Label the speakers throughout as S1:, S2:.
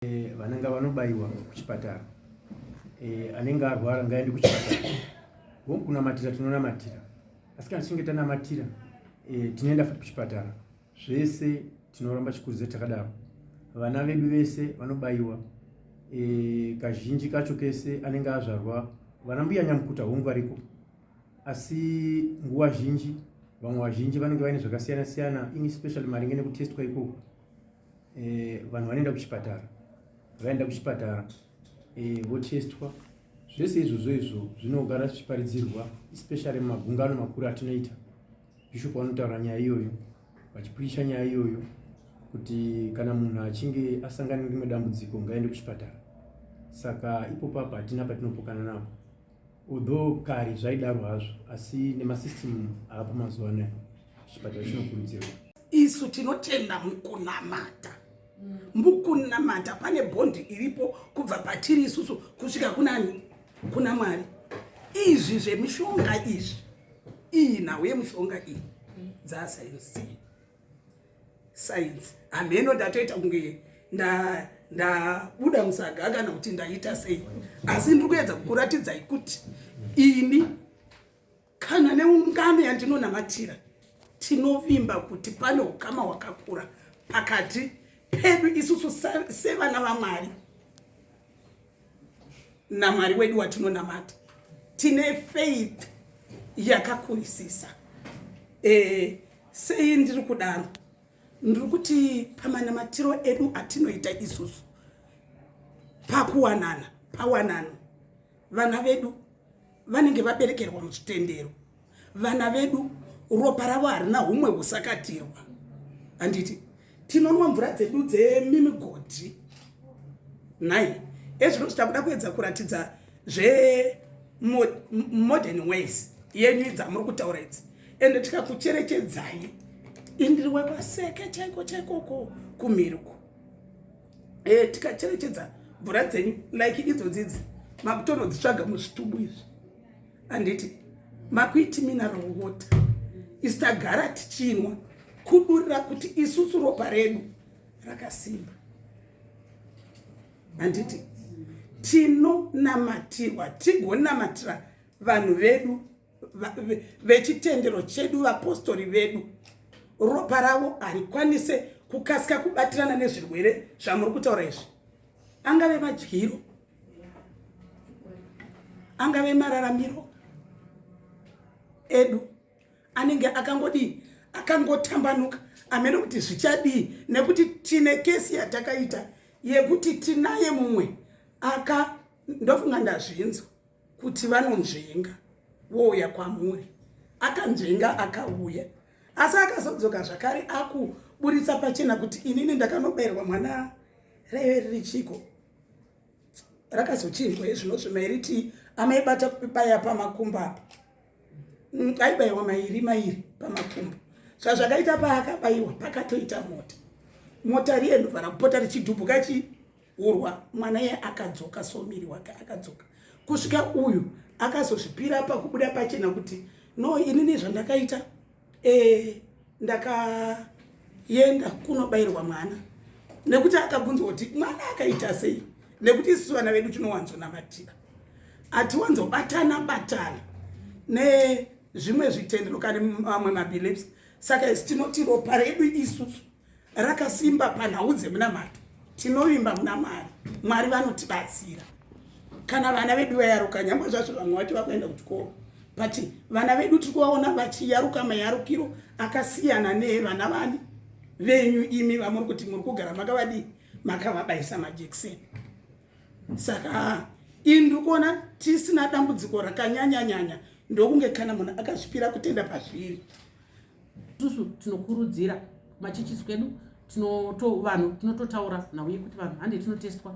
S1: vananga vanobaiwa kuchipatara, anenge arwara ngaende kuchipatara. Kunamatira tinonamatira, asi kana tichinge tanamatira tinoenda futi kuchipatara. Zvese tinoramba chikuruze takadaro. Vana vedu vese vanobaiwa, kazhinji kacho kese anenge azvarwa vana mbuya nyamukuta hongu variko, asi nguva zhinji vamwe vazhinji vanenge vaine zvakasiyana siyana, especially maringe nekutestwa ikoko. Vanhu vanoenda kuchipatara, vaenda kuchipatara votestwa. Zvese izvozvo zvinogara zvichiparidzirwa, especially mumagungano makuru atinoita. Bishop vanotaura nyaya iyoyo, vachipurisha nyaya iyoyo, kuti kana munhu achinge asangana nerimwe dambudziko ngaende kuchipatara. Saka ipopo apa hatina patinopokana napo. Although kare zvaidaro hazvo, asi nemasystem aapo mazuva anaya chipatara chinokurudzirwa.
S2: Isu tinotenda mukunamata. Mukunamata pane bondi iripo kubva patiri isusu kusvika kunani? Kuna Mwari. Izvi zvemishonga izvi, iyi nhau yemishonga iyi dzasainzi. Science. Hameno ndatoita kunge ndabuda musaga kana kuti ndaita sei. Asi ndiri kuedza kukuratidzai kuti ini kana neungano yandinonamatira tinovimba kuti pane ukama hwakakura pakati pedu isusu sevana vaMwari naMwari wedu watinonamata. Tine faith yakakurisisa. Sei ndiri kudaro? Ndiri kuti pamanamatiro edu atinoita isusu, pawanano, vana vedu vanenge vaberekerwa muzvitendero. Vana vedu ropa ravo harina humwe husakatirwa. Handiti tinonwa mvura dzedu dzemimigodhi. Nhai ezvino titakuda kuedza kuratidza modern ways yenyu dzamuri kutaura idzi, ende tikakucherechedzai indiriwe kwaseke chaiko kumhiriko. Tikacherechedza mvura dzenyu like idzodzidzi makutonodzitsvaga muzvitubu izvi. Handiti makuiti mineral water isi tagara tichinwa kudurira kuti isusu ropa redu rakasimba. Handiti tinonamatirwa tigonamatira vanhu vedu vechitendero chedu, vapostori vedu, ropa ravo harikwanise kukasika kubatirana nezvirwere zvamuri kutaura izvi. Angave madyiro, angave mararamiro edu anenge akangotambanuka. Amene kuti zvichadii, nekuti tine kesi yatakaita yekuti tinaye mumwe ndofunga ndazvinzwa kuti vanonzvenga vouya kwamuri, akanzvenga akauya, asi akazodzoka zvakare akuburitsa pachena kuti inini ndakanobayirwa mwana richiko rakazochinjwa izvinozvo mairiti amaibata kubaya pamakumbo apa, aibayiwa mairi pamakumbo. Zvazvakaita paakabayiwa pakatoita mota riendovhara kupota richidhubhuka chiurwa, mwana iye akadzoka, somiri wake akadzoka. Kusvika uyu akazozvipira pakubuda pachena kuti no, inini zvandakaita ndakaenda kunobayirwa mwana, nekuti akabvunzwa kuti mwana akaita sei, nekuti isusu vana vedu tinowanzonamatira, hatiwanzobatana nezvimwe zvitendero kana mamwe mabeliefs. Saka isi tinoti ropa redu isusu rakasimba panhau dzemunamato, tinovimba muna Mwari. Mwari vanotibatsira kana vana vedu vayaruka, nyangwe zvazvo vamwe vacho vakuenda kuchikoro, but vana vedu tiri kuvaona vachiyaruka mayarukiro akasiyana nevana vani venyu imi vamuri kuti muri kugara makavadi makavabaisa majekiseni. Saka ndiri kuona tisina dambudziko rakanyanya ndokunge kana munhu akazvipira kutenda pazviri.
S3: Isusu tinokurudzira machechi kwedu, vanhu tinototaura nhau yekuti vanhu hande tinotestwa,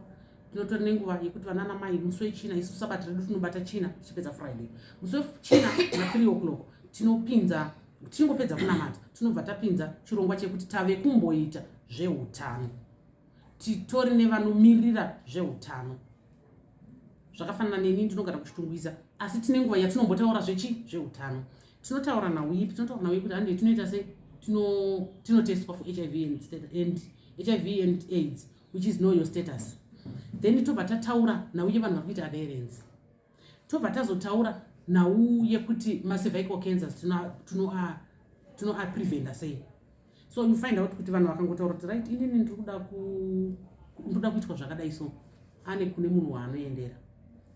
S3: tinotora nenguva yekuti vana namai musi wechina, isu sabata redu tinobata china tichipedza Friday. Musi wechina na3 o'clock tinopinza, tichingopedza kunamata tinobva tapinza chirongwa chekuti tave kumboita zveutano, titori nevanomirira zveutano. Zvakafanana neni ndinogara kuchitungwiza, asi tine nguva yatinombotaura zveutano. Tinotaura nhau ipi? Tinotaura nhau yekuti hande tinoita sei tinotestwa for HIV and AIDS which is know your status. Then tobva tataura nauye vanhu vari kuita adherence. Tobva tazotaura nauye kuti macervical cancers tinoapreventa sei. So you find out kuti vanhu vakangotaura kuti right, inini ndikuda kuitwa zvakadai, so ane kune munhu waanoendera.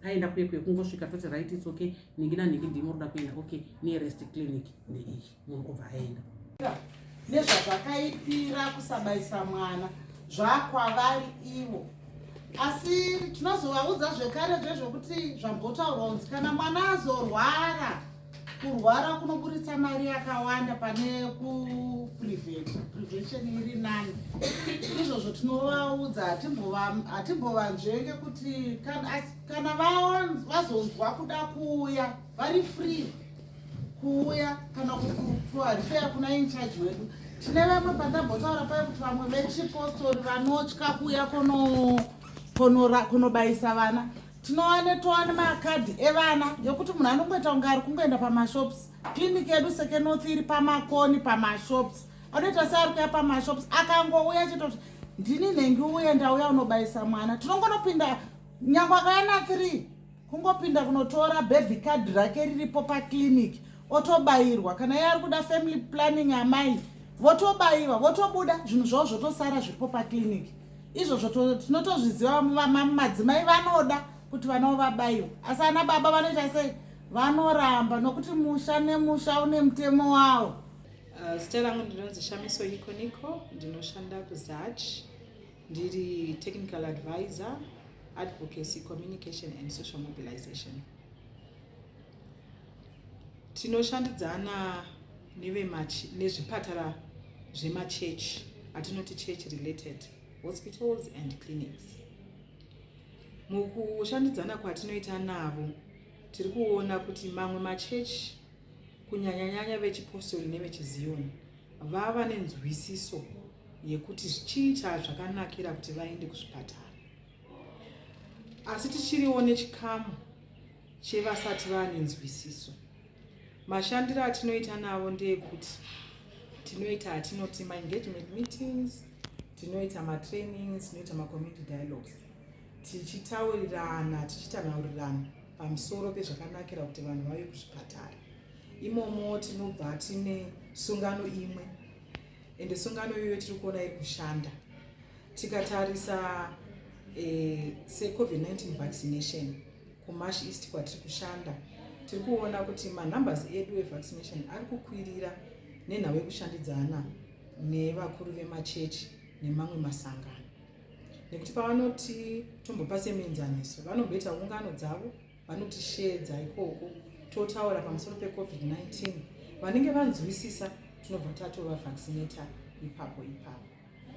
S3: Aenda kuye kungosvika toti right, it's okay, ningi nanhingi ndimo roda kuenda, okay, nearest clinic ndeiyi, munhu obva aenda.
S4: Nezvazvakaipira kusabaisa mwana zvakwavari ivo, asi tinozovaudza zvekare zvezvokuti zvambotaurwa kunzi kana mwana azorwara, kurwara kunoburitsa mari yakawanda pane prevention iri nani. Izvozvo tinovaudza, hatimbovanzvenge kuti kana vazonzwa kuda kuuya vari free kuuya kana kuharifeya kuna incharge wedu. Tine vamwe pandambotaura pai kuti vamwe vechipositori vanotya kuuya kunobaisa vana. Towane makadhi evana yokuti munhu anongoita kunge ari kungoenda pamashops. Clinic yedu Second iri pamakoni pamashops. Anoita seari kuya pamashops, akangouya chitoti ndini nhengi uye ndauya unobaisa mwana. Tinongonopinda nyangwe akayana 3 kungopinda kunotora baby card rake riripo paclinic otobairwa. Kana iye ari kuda family planning amai votobairwa, votobuda zvinhu zvavo zvotosara zviripo paclinic. Izvozvo tinotozviziva madzimai vanoda kuti vana vabayiwa, asi ana baba vanoita sei? Vanoramba nokuti musha nemusha une mutemo wawo.
S5: Zita rangu ndinonzi Shamiso Niko, ndinoshanda kuZACH, ndiri technical advisor, advocacy, communication and social mobilization. Tinoshandidzana nezvipatara zvemachechi, atinoti church related hospitals and clinics. Mukushandidzana kwatinoita navo, tiri kuona kuti mamwe machechi kunyanya vechipositori nevechiziyoni vava nenzwisiso yekuti zvichiita zvakanakira kuti vaende kuzvipatara. Asi tichiriwo nechikamu chevasati vane nzwisiso. Mashandiro atinoita navo ndeyekuti tinoita atinoti ma-engagement meetings, tinoita ma-trainings, tinoita ma-community dialogues, tichitaurirana pamusoro pezvakanakira kuti vanhu vauye kuzvipatara. Imomo tinobva tine sungano imwe, ende sungano iyoyo tiri kuona iri kushanda. Tikatarisa se-COVID-19 vaccination kuMarsh East kwatiri kushanda, tiri kuona kuti manumbers edu evaccination ari kukwirira nenhau yekushandidzana nevakuru vemachechi nemamwe masangano. Nekuti pavanoti tombopa semuenzaniso, vanomboita ungano dzavo, vanotishedza ikoko, totaura pamusoro pe-COVID-19. Vanenge vanzwisisa tinobva tatovavaccinata ipapo.